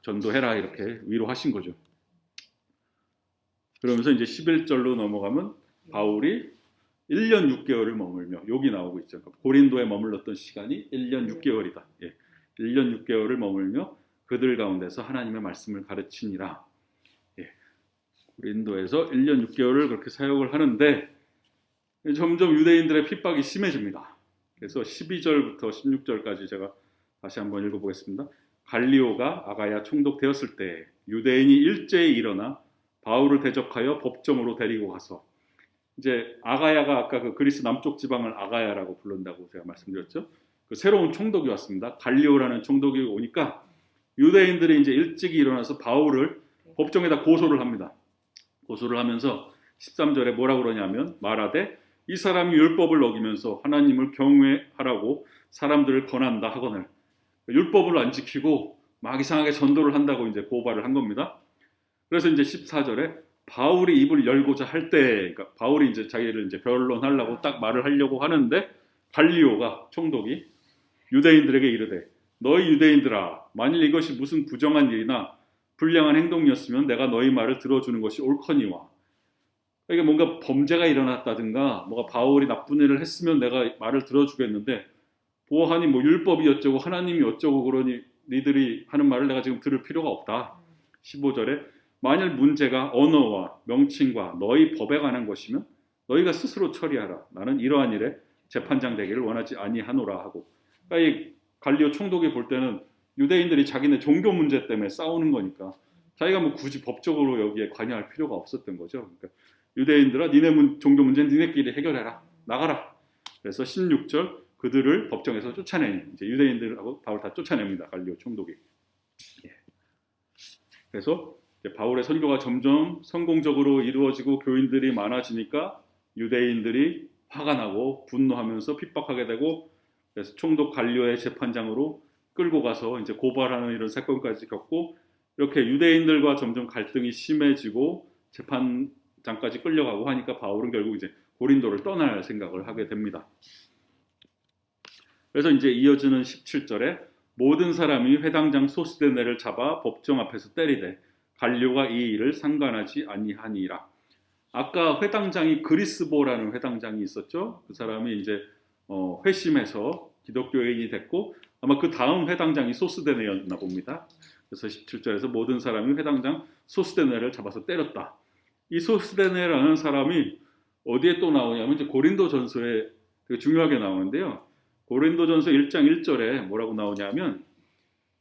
전도해라 이렇게 위로하신 거죠. 그러면서 이제 11절로 넘어가면 바울이 1년 6개월을 머물며 여기 나오고 있죠. 고린도에 머물렀던 시간이 1년 6개월이다. 예. 1년 6개월을 머물며 그들 가운데서 하나님의 말씀을 가르치니라. 예. 고린도에서 1년 6개월을 그렇게 사역을 하는데 점점 유대인들의 핍박이 심해집니다. 그래서 12절부터 16절까지 제가 다시 한번 읽어보겠습니다. 갈리오가 아가야 총독되었을 때 유대인이 일제히 일어나 바울을 대적하여 법정으로 데리고 가서, 이제 아가야가 아까 그 그리스 남쪽 지방을 아가야라고 부른다고 제가 말씀드렸죠. 그 새로운 총독이 왔습니다. 갈리오라는 총독이 오니까 유대인들이 이제 일찍이 일어나서 바울을 법정에다 고소를 합니다. 고소를 하면서 13절에 뭐라고 그러냐면 말하되 이 사람이 율법을 어기면서 하나님을 경외하라고 사람들을 권한다 하거늘, 율법을 안 지키고 막 이상하게 전도를 한다고 이제 고발을 한 겁니다. 그래서 이제 14절에 바울이 입을 열고자 할 때, 그러니까 바울이 이제 자기를 이제 변론하려고 딱 말을 하려고 하는데 갈리오가 총독이 유대인들에게 이르되 너희 유대인들아, 만일 이것이 무슨 부정한 일이나 불량한 행동이었으면 내가 너희 말을 들어주는 것이 옳거니와. 이게 뭔가 범죄가 일어났다든가 뭐가 바울이 나쁜 일을 했으면 내가 말을 들어주겠는데 보아하니 뭐 율법이 어쩌고 하나님이 어쩌고 그러니 니들이 하는 말을 내가 지금 들을 필요가 없다. 15절에 만일 문제가 언어와 명칭과 너희 법에 관한 것이면 너희가 스스로 처리하라. 나는 이러한 일에 재판장 되기를 원하지 아니하노라 하고. 그러니까 이 갈리오 총독이 볼 때는 유대인들이 자기네 종교 문제 때문에 싸우는 거니까 자기가 뭐 굳이 법적으로 여기에 관여할 필요가 없었던 거죠. 그러니까 유대인들아, 니네 종교 문제는 니네끼리 해결해라. 나가라. 그래서 16절 그들을 법정에서 쫓아내니, 이제 유대인들하고 바울 다 쫓아냅니다. 갈리오 총독이. 예. 그래서 이제 바울의 선교가 점점 성공적으로 이루어지고 교인들이 많아지니까 유대인들이 화가 나고 분노하면서 핍박하게 되고, 그래서 총독 갈리오의 재판장으로 끌고 가서 이제 고발하는 이런 사건까지 겪고, 이렇게 유대인들과 점점 갈등이 심해지고 재판장까지 끌려가고 하니까 바울은 결국 이제 고린도를 떠날 생각을 하게 됩니다. 그래서 이제 이어지는 17절에 모든 사람이 회당장 소스데네를 잡아 법정 앞에서 때리되 갈리오가 이 일을 상관하지 아니하니라. 아까 회당장이 그리스보라는 회당장이 있었죠. 그 사람이 이제 회심해서 기독교인이 됐고 아마 그 다음 회당장이 소스데네였나 봅니다. 그래서 17절에서 모든 사람이 회당장 소스데네를 잡아서 때렸다. 이 소스데네라는 사람이 어디에 또 나오냐면 이제 고린도전서에 되게 중요하게 나오는데요. 고린도전서 1장 1절에 뭐라고 나오냐면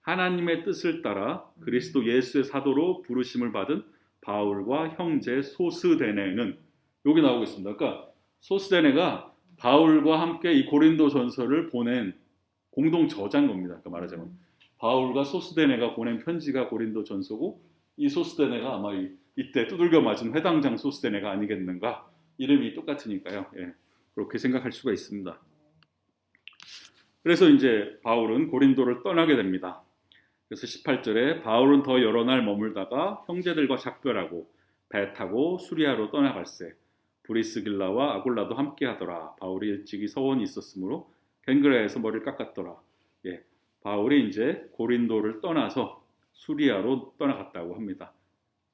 하나님의 뜻을 따라 그리스도 예수의 사도로 부르심을 받은 바울과 형제 소스데네는, 여기 나오고 있습니다. 그러니까 소스데네가 바울과 함께 이 고린도전서를 보낸 공동 저자인 겁니다. 그러니까 말하자면 바울과 소스데네가 보낸 편지가 고린도전서고 이 소스데네가 아마 이때 두들겨 맞은 회당장 소스데네가 아니겠는가. 이름이 똑같으니까요. 예, 그렇게 생각할 수가 있습니다. 그래서 이제 바울은 고린도를 떠나게 됩니다. 그래서 18절에 바울은 더 여러 날 머물다가 형제들과 작별하고 배 타고 수리아로 떠나갈새 브리스길라와 아굴라도 함께 하더라. 바울이 일찍이 서원이 있었으므로 갱그레에서 머리를 깎았더라. 예, 바울이 이제 고린도를 떠나서 수리아로 떠나갔다고 합니다.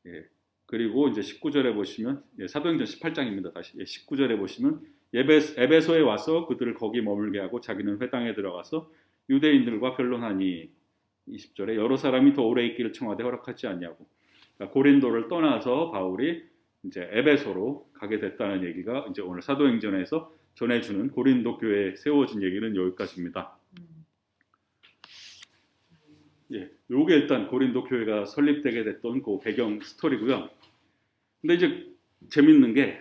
예, 그리고 이제 19절에 보시면 사도행전 18장입니다. 다시 19절에 보시면 에베소에 와서 그들을 거기 머물게 하고 자기는 회당에 들어가서 유대인들과 변론하니, 20절에 여러 사람이 더 오래 있기를 청하되 허락하지 않냐고. 그러니까 고린도를 떠나서 바울이 이제 에베소로 가게 됐다는 얘기가 이제 오늘 사도행전에서 전해주는 고린도 교회에 세워진 얘기는 여기까지입니다. 예, 요게 일단 고린도 교회가 설립되게 됐던 그 배경 스토리고요. 근데 이제 재밌는 게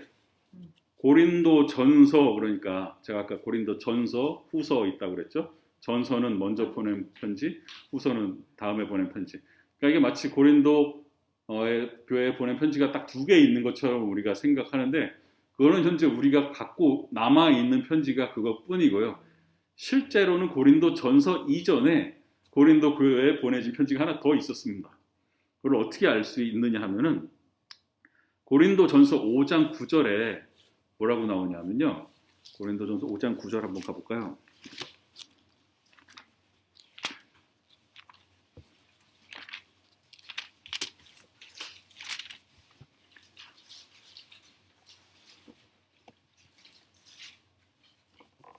고린도 전서, 그러니까 제가 아까 고린도 전서, 후서 있다고 그랬죠. 전서는 먼저 보낸 편지, 후서는 다음에 보낸 편지. 그러니까 이게 마치 고린도 교회에 보낸 편지가 딱 2개 있는 것처럼 우리가 생각하는데 그거는 현재 우리가 갖고 남아있는 편지가 그것뿐이고요. 실제로는 고린도 전서 이전에 고린도 교회에 보내진 편지가 하나 더 있었습니다. 그걸 어떻게 알 수 있느냐 하면은 고린도 전서 5장 9절에 뭐라고 나오냐면요. 고린도 전서 5장 9절 한번 가볼까요?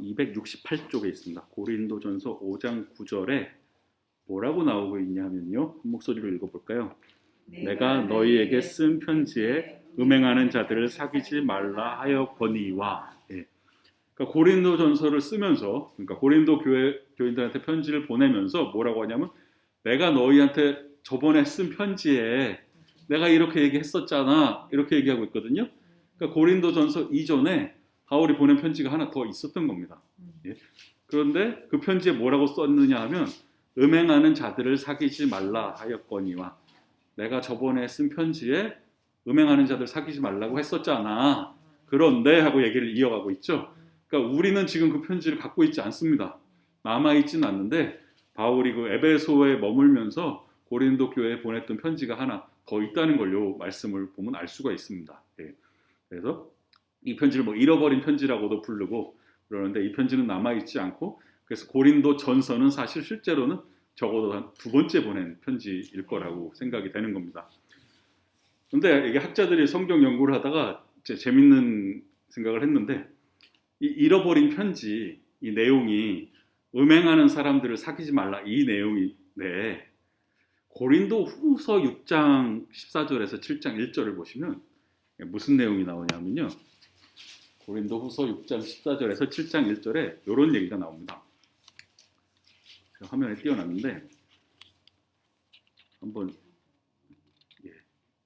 (268쪽에) 있습니다. 고린도전서 5장 9절에 뭐라고 나오고 있냐면요. 한 목소리로 읽어볼까요? 내가 너희에게 쓴 편지에 음행하는 자들을 사귀지 말라 하였거니와. 예. 그러니까 고린도전서를 쓰면서, 그러니까 고린도 교인들한테 편지를 보내면서 뭐라고 하냐면, 내가 너희한테 저번에 쓴 편지에 내가 이렇게 얘기했었잖아, 이렇게 얘기하고 있거든요. 그러니까 고린도전서 이전에 바울이 보낸 편지가 하나 더 있었던 겁니다. 예. 그런데 그 편지에 뭐라고 썼느냐 하면, 음행하는 자들을 사귀지 말라 하였거니와. 내가 저번에 쓴 편지에 음행하는 자들 사귀지 말라고 했었잖아. 그런데 하고 얘기를 이어가고 있죠. 그러니까 우리는 지금 그 편지를 갖고 있지 않습니다. 남아있지는 않는데 바울이 그 에베소에 머물면서 고린도 교회에 보냈던 편지가 하나 더 있다는 걸요. 말씀을 보면 알 수가 있습니다. 예. 그래서 이 편지를 뭐 잃어버린 편지라고도 부르고 그러는데 이 편지는 남아있지 않고 그래서 고린도 전서는 사실 실제로는 적어도 한 두 번째 보낸 편지일 거라고 생각이 되는 겁니다. 그런데 이게 학자들이 성경 연구를 하다가 재밌는 생각을 했는데 이 잃어버린 편지 이 내용이 음행하는 사람들을 사귀지 말라 이 내용인데 고린도 후서 6장 14절에서 7장 1절을 보시면 무슨 내용이 나오냐면요. 고린도 후서 6장 14절에서 7장 1절에 이런 얘기가 나옵니다. 화면에 띄워놨는데 한번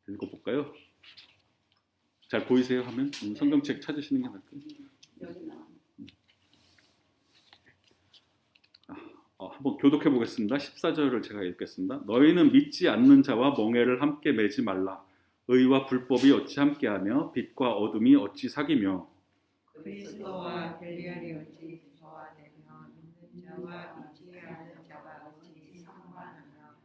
읽어볼까요? 잘 보이세요? 화면? 성경책 찾으시는 게 나을까요? 한번 교독해 보겠습니다. 14절을 제가 읽겠습니다. 너희는 믿지 않는 자와 멍에를 함께 매지 말라. 의와 불법이 어찌 함께하며 빛과 어둠이 어찌 사귀며 그리스도와 벨리알이 어찌 조화되며 믿는 자와 믿지 않는 자가 어찌 상관하며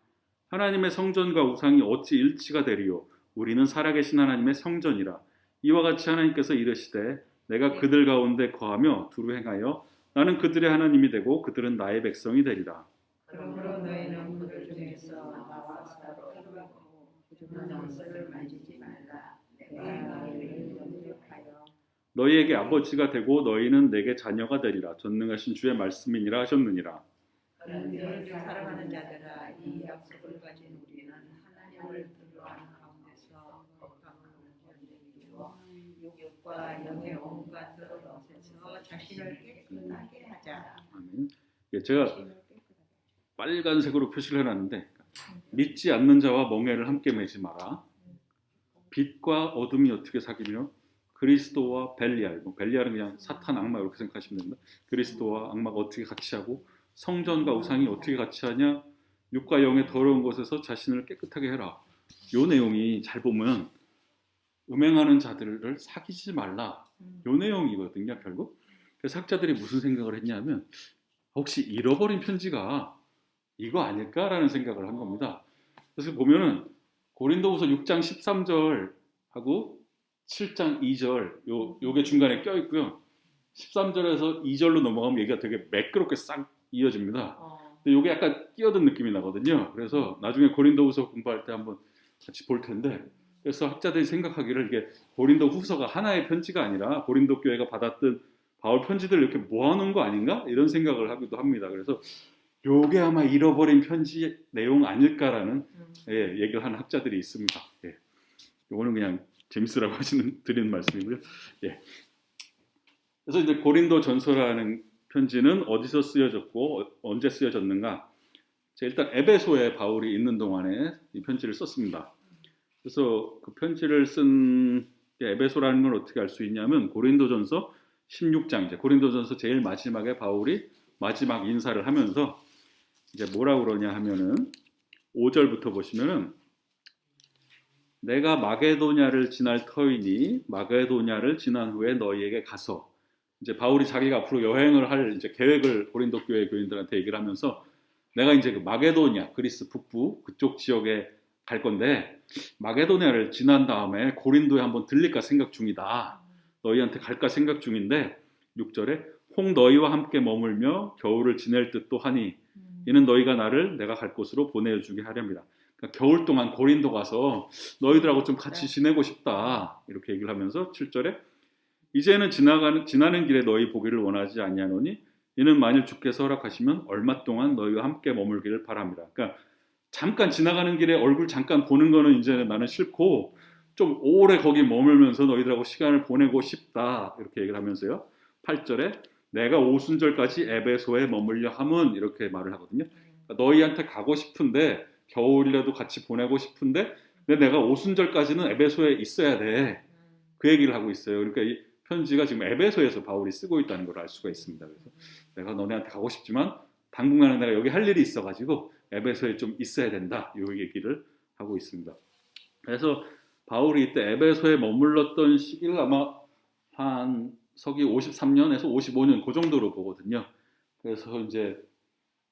하나님의 성전과 우상이 어찌 일치가 되리요. 우리는 살아계신 하나님의 성전이라. 이와 같이 하나님께서 이르시되 내가 그들 가운데 거하며 두루 행하여 나는 그들의 하나님이 되고 그들은 나의 백성이 되리라. 그러므로 너희는 그들 중에서 나와 서로 이루고 그들은 옷을 만지지 말라. 내가 너희를 영접하여 너희에게 아버지가 되고 너희는 내게 자녀가 되리라. 전능하신 주의 말씀이니라 하셨느니라. 그런데 사랑하는 자들아 이 약속을 가진 우리는 하나님을 두려워하는 가운데서 거룩함을 견디고 육과 영의 온갖 것에서 자신을 깨끗하게 하자. 아멘. 제가 빨간색으로 표시를 해놨는데 믿지 않는 자와 멍에를 함께 매지 마라. 빛과 어둠이 어떻게 사귀며 그리스도와 벨리알, 벨리알은 그냥 사탄 악마 이렇게 생각하시면 됩니다. 그리스도와 악마가 어떻게 같이 하고 성전과 우상이 어떻게 같이 하냐? 육과 영의 더러운 것에서 자신을 깨끗하게 해라. 요 내용이 잘 보면 음행하는 자들을 사귀지 말라. 요 내용이거든요, 결국. 그래서 학자들이 무슨 생각을 했냐면 혹시 잃어버린 편지가 이거 아닐까라는 생각을 한 겁니다. 그래서 보면은 고린도후서 6장 13절하고 7장 2절 요게 중간에 껴 있고요. 13절에서 2절로 넘어가면 얘기가 되게 매끄럽게 싹 이어집니다. 근데 요게 약간 끼어든 느낌이 나거든요. 그래서 나중에 고린도후서 공부할 때 한번 같이 볼 텐데 그래서 학자들이 생각하기를 이게 고린도후서가 하나의 편지가 아니라 고린도 교회가 받았던 바울 편지들을 이렇게 모아놓은 거 아닌가? 이런 생각을 하기도 합니다. 그래서 요게 아마 잃어버린 편지 내용 아닐까라는 얘기를 하는 학자들이 있습니다. 요거는 그냥 재밌으라고 드리는 말씀이고요. 그래서 이제 고린도 전서라는 편지는 어디서 쓰여졌고 언제 쓰여졌는가? 일단 에베소에 바울이 있는 동안에 이 편지를 썼습니다. 그래서 그 편지를 쓴 에베소라는 걸 어떻게 알 수 있냐면 고린도전서 16장 이제 고린도전서 제일 마지막에 바울이 마지막 인사를 하면서 이제 뭐라고 그러냐 하면은 5절부터 보시면은 내가 마게도냐를 지날 터이니 마게도냐를 지난 후에 너희에게 가서 이제 바울이 자기가 앞으로 여행을 할 이제 계획을 고린도 교회 교인들한테 얘기를 하면서 내가 이제 그 마게도냐 그리스 북부 그쪽 지역에 갈 건데 마게도냐를 지난 다음에 고린도에 한번 들릴까 생각 중이다. 너희한테 갈까 생각 중인데 6절에 혹 너희와 함께 머물며 겨울을 지낼 듯도 하니 이는 너희가 나를 내가 갈 곳으로 보내주게 하렵니다. 그러니까 겨울 동안 고린도 가서 너희들하고 좀 같이 지내고 싶다 이렇게 얘기를 하면서 7절에 이제는 지나는 길에 너희 보기를 원하지 아니하노니 이는 만일 주께서 허락하시면 얼마 동안 너희와 함께 머물기를 바랍니다. 그러니까 잠깐 지나가는 길에 얼굴 잠깐 보는 거는 이제 나는 싫고 좀 오래 거기 머물면서 너희들하고 시간을 보내고 싶다. 이렇게 얘기를 하면서요. 8절에 내가 오순절까지 에베소에 머물려 함은 이렇게 말을 하거든요. 그러니까 너희한테 가고 싶은데 겨울이라도 같이 보내고 싶은데 근데 내가 오순절까지는 에베소에 있어야 돼. 그 얘기를 하고 있어요. 그러니까 이 편지가 지금 에베소에서 바울이 쓰고 있다는 걸 알 수가 있습니다. 그래서 내가 너네한테 가고 싶지만 당분간은 내가 여기 할 일이 있어가지고 에베소에 좀 있어야 된다. 이 얘기를 하고 있습니다. 그래서 바울이 이때 에베소에 머물렀던 시기를 아마 한 서기 53년에서 55년 그 정도로 보거든요. 그래서 이제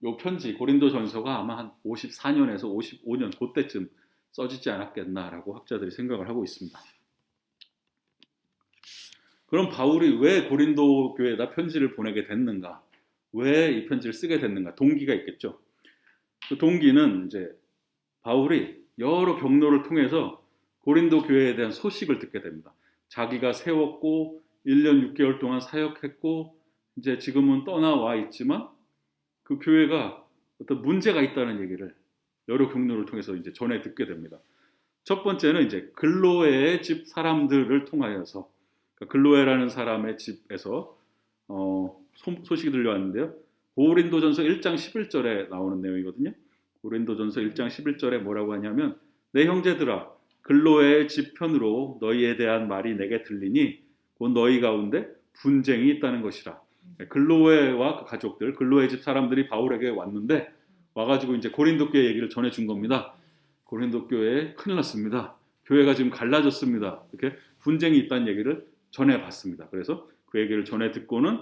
요 편지 고린도전서가 아마 한 54년에서 55년 그때쯤 써지지 않았겠나라고 학자들이 생각을 하고 있습니다. 그럼 바울이 왜 고린도 교회에다 편지를 보내게 됐는가? 왜 이 편지를 쓰게 됐는가? 동기가 있겠죠. 그 동기는 이제 바울이 여러 경로를 통해서 고린도 교회에 대한 소식을 듣게 됩니다. 자기가 세웠고 1년 6개월 동안 사역했고 이제 지금은 떠나와 있지만 그 교회가 어떤 문제가 있다는 얘기를 여러 경로를 통해서 이제 전해 듣게 됩니다. 첫 번째는 이제 글로에의 집 사람들을 통하여서 그러니까 글로에라는 사람의 집에서 소식이 들려왔는데요. 고린도전서 1장 11절에 나오는 내용이거든요. 고린도전서 1장 11절에 뭐라고 하냐면 내 형제들아 글로에의 집 편으로 너희에 대한 말이 내게 들리니 곧 너희 가운데 분쟁이 있다는 것이라. 글로에와 그 가족들, 글로에 집 사람들이 바울에게 왔는데 와가지고 이제 고린도 교회 얘기를 전해준 겁니다. 고린도 교회에 큰일 났습니다. 교회가 지금 갈라졌습니다. 이렇게 분쟁이 있다는 얘기를 전해봤습니다. 그래서 그 얘기를 전해 듣고는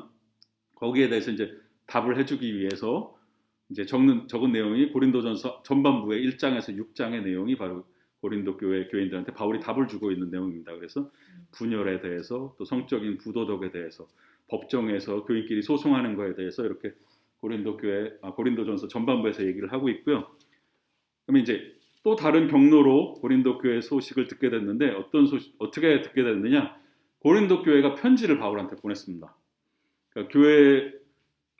거기에 대해서 이제 답을 해주기 위해서 이제 적은 내용이 고린도전서 전반부의 1장에서 6장의 내용이 바로 고린도 교회 교인들한테 바울이 답을 주고 있는 내용입니다. 그래서 분열에 대해서 또 성적인 부도덕에 대해서 법정에서 교인끼리 소송하는 거에 대해서 이렇게 고린도전서 전반부에서 얘기를 하고 있고요. 그러면 이제 또 다른 경로로 고린도 교회 소식을 듣게 됐는데 어떻게 듣게 됐느냐? 고린도 교회가 편지를 바울한테 보냈습니다. 그러니까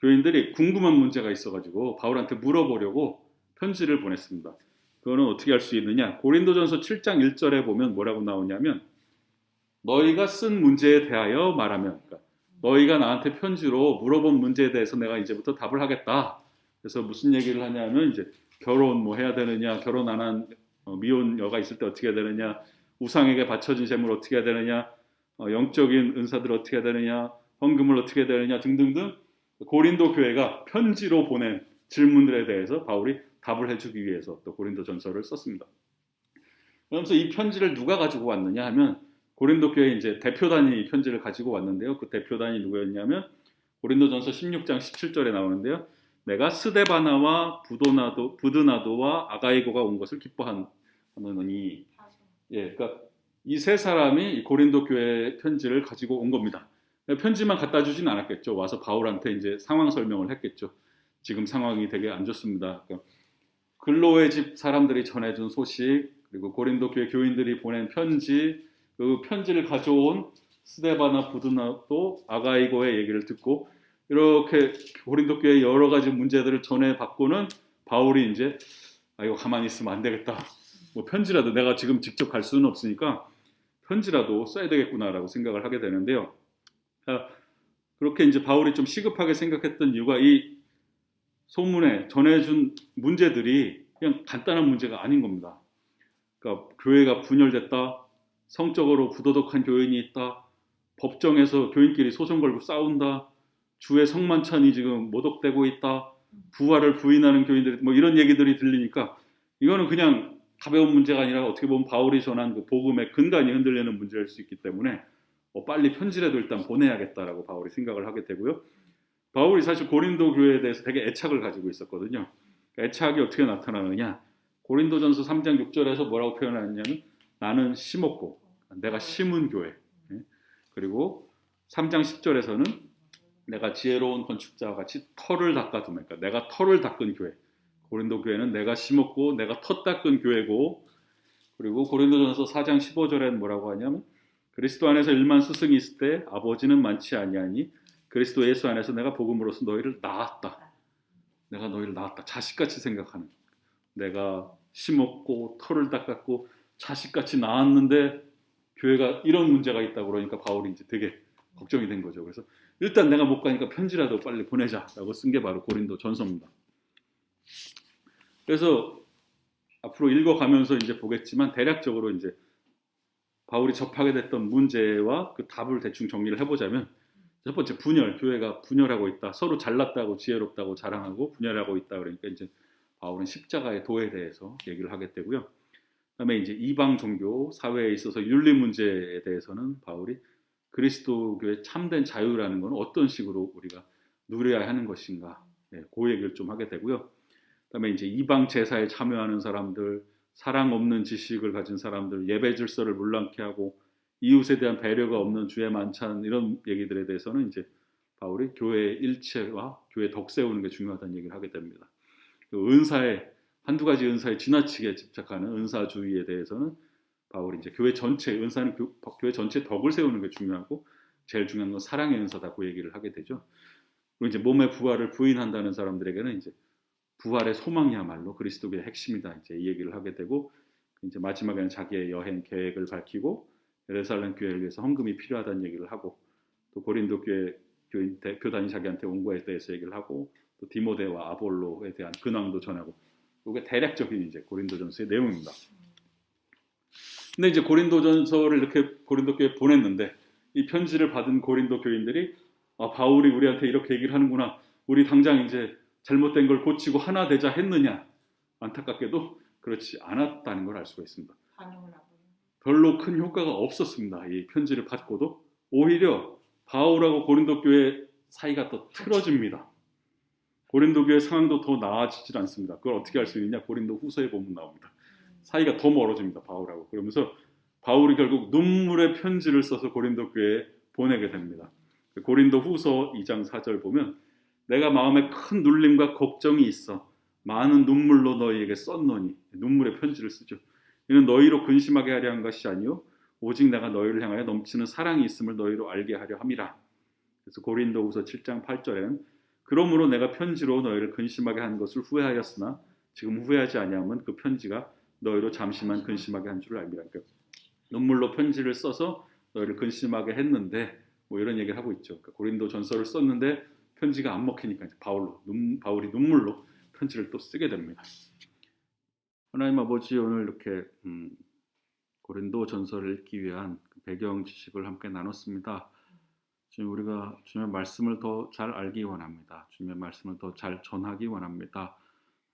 교인들이 궁금한 문제가 있어가지고 바울한테 물어보려고 편지를 보냈습니다. 그거는 어떻게 할 수 있느냐? 고린도전서 7장 1절에 보면 뭐라고 나오냐면 너희가 쓴 문제에 대하여 말하면 그러니까 너희가 나한테 편지로 물어본 문제에 대해서 내가 이제부터 답을 하겠다. 그래서 무슨 얘기를 하냐면 이제 결혼 뭐 해야 되느냐, 결혼 안 한 미혼여가 있을 때 어떻게 해야 되느냐, 우상에게 바쳐진 재물 어떻게 해야 되느냐, 영적인 은사들 어떻게 해야 되느냐, 헌금을 어떻게 해야 되느냐 등등등 고린도 교회가 편지로 보낸 질문들에 대해서 바울이 답을 해주기 위해서 또 고린도전서를 썼습니다. 그러면서 이 편지를 누가 가지고 왔느냐 하면 고린도 교회 이제 대표단이 이 편지를 가지고 왔는데요. 그 대표단이 누구였냐면 고린도전서 16장 17절에 나오는데요. 내가 스데바나와 부드나도와 아가이고가 온 것을 기뻐하노니 그러니까 이 세 사람이 고린도 교회 편지를 가지고 온 겁니다. 편지만 갖다 주진 않았겠죠. 와서 바울한테 이제 상황 설명을 했겠죠. 지금 상황이 되게 안 좋습니다. 그러니까 글로의 집 사람들이 전해준 소식, 그리고 고린도 교회 교인들이 보낸 편지, 그 편지를 가져온 스데바나 부드나도 아가이고의 얘기를 듣고 이렇게 고린도 교회 여러 가지 문제들을 전해받고는 바울이 이제 이거 가만히 있으면 안 되겠다. 뭐 편지라도 내가 지금 직접 갈 수는 없으니까 편지라도 써야 되겠구나라고 생각을 하게 되는데요. 그렇게 이제 바울이 좀 시급하게 생각했던 이유가 이 소문에 전해준 문제들이 그냥 간단한 문제가 아닌 겁니다. 그러니까 교회가 분열됐다, 성적으로 부도덕한 교인이 있다, 법정에서 교인끼리 소송 걸고 싸운다, 주의 성만찬이 지금 모독되고 있다, 부활을 부인하는 교인들이 뭐 이런 얘기들이 들리니까 이거는 그냥 가벼운 문제가 아니라 어떻게 보면 바울이 전한 그 복음의 근간이 흔들리는 문제일 수 있기 때문에 빨리 편지라도 일단 보내야겠다라고 바울이 생각을 하게 되고요. 바울이 사실 고린도 교회에 대해서 되게 애착을 가지고 있었거든요. 애착이 어떻게 나타나느냐? 고린도전서 3장 6절에서 뭐라고 표현하느냐면 나는 심었고 내가 심은 교회. 그리고 3장 10절에서는 내가 지혜로운 건축자와 같이 터를 닦아두며 그러니까 내가 터를 닦은 교회. 고린도 교회는 내가 심었고 내가 터 닦은 교회고 그리고 고린도전서 4장 15절에는 뭐라고 하냐면 그리스도 안에서 1만 스승이 있을 때 아버지는 많지 아니하니 그리스도 예수 안에서 내가 복음으로써 너희를 낳았다. 내가 너희를 낳았다. 자식같이 생각하는. 내가 심었고 털을 닦았고 자식같이 낳았는데 교회가 이런 문제가 있다고 그러니까 바울이 이제 되게 걱정이 된 거죠. 그래서 일단 내가 못 가니까 편지라도 빨리 보내자라고 쓴 게 바로 고린도 전서입니다. 그래서 앞으로 읽어가면서 이제 보겠지만 대략적으로 이제 바울이 접하게 됐던 문제와 그 답을 대충 정리를 해보자면, 첫 번째 분열, 교회가 분열하고 있다. 서로 잘났다고 지혜롭다고 자랑하고 분열하고 있다. 그러니까 이제 바울은 십자가의 도에 대해서 얘기를 하게 되고요. 그다음에 이제 이방 종교 사회에 있어서 윤리 문제에 대해서는 바울이 그리스도교의 참된 자유라는 건 어떤 식으로 우리가 누려야 하는 것인가, 그 얘기를 좀 하게 되고요. 그다음에 이제 이방 제사에 참여하는 사람들, 사랑 없는 지식을 가진 사람들, 예배 질서를 문란케 하고 이웃에 대한 배려가 없는 주의 만찬, 이런 얘기들에 대해서는 이제 바울이 교회의 일체와 교회 덕 세우는 게 중요하다는 얘기를 하게 됩니다. 그 은사에 한두 가지 은사에 지나치게 집착하는 은사주의에 대해서는 바울이 이제 교회 전체, 은사는 교회 전체 덕을 세우는 게 중요하고 제일 중요한 건 사랑의 은사다, 그 얘기를 하게 되죠. 그리고 이제 몸의 부활을 부인한다는 사람들에게는 이제 부활의 소망이야말로 그리스도교의 핵심이다, 이제 이 얘기를 하게 되고, 이제 마지막에는 자기의 여행 계획을 밝히고 예루살렘 교회를 위해서 헌금이 필요하다는 얘기를 하고, 또 고린도 교회 교인 대표단이 자기한테 온 거에 대해서 얘기를 하고, 또 디모데와 아볼로에 대한 근황도 전하고, 이게 대략적인 이제 고린도전서의 내용입니다. 근데 이제 고린도전서를 이렇게 고린도 교회에 보냈는데, 이 편지를 받은 고린도 교인들이 바울이 우리한테 이렇게 얘기를 하는구나, 우리 당장 이제 잘못된 걸 고치고 하나 되자 했느냐? 안타깝게도 그렇지 않았다는 걸 알 수가 있습니다. 별로 큰 효과가 없었습니다. 이 편지를 받고도 오히려 바울하고 고린도 교회 사이가 더 틀어집니다. 고린도 교회 상황도 더 나아지질 않습니다. 그걸 어떻게 알 수 있느냐? 고린도 후서에 보면 나옵니다. 사이가 더 멀어집니다, 바울하고. 그러면서 바울이 결국 눈물의 편지를 써서 고린도 교회에 보내게 됩니다. 고린도 후서 2장 4절 보면, 내가 마음에 큰 눌림과 걱정이 있어 많은 눈물로 너희에게 썼노니, 눈물의 편지를 쓰죠. 이는 너희로 근심하게 하려 한 것이 아니요 오직 내가 너희를 향하여 넘치는 사랑이 있음을 너희로 알게 하려 함이라. 그래서 고린도후서 7장 8절에는 그러므로 내가 편지로 너희를 근심하게 한 것을 후회하였으나 지금 후회하지 아니하면 그 편지가 너희로 잠시만 근심하게 한 줄을 알미라. 그러니까 눈물로 편지를 써서 너희를 근심하게 했는데, 뭐 이런 얘기를 하고 있죠. 그러니까 고린도 전서를 썼는데 편지가 안 먹히니까 이제 바울이 눈물로 편지를 또 쓰게 됩니다. 하나님 아버지, 오늘 이렇게 고린도 전서를 읽기 위한 배경 지식을 함께 나눴습니다. 지금 우리가 주님의 말씀을 더 잘 알기 원합니다. 주님의 말씀을 더 잘 전하기 원합니다.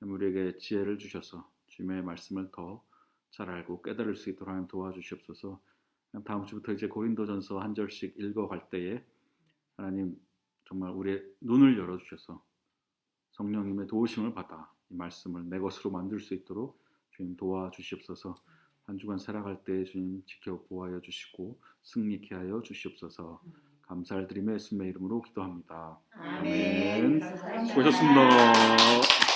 우리에게 지혜를 주셔서 주님의 말씀을 더 잘 알고 깨달을 수 있도록 하나님 도와주시옵소서. 다음 주부터 이제 고린도전서 한 절씩 읽어갈 때에 하나님 정말 우리의 눈을 열어주셔서 성령님의 도우심을 받아 이 말씀을 내 것으로 만들 수 있도록 주님 도와주시옵소서. 한 주간 살아갈 때 주님 지켜 보호하여 주시고 승리케 하여 주시옵소서. 감사를 드리며 예수님의 이름으로 기도합니다. 아멘. 수고하셨습니다.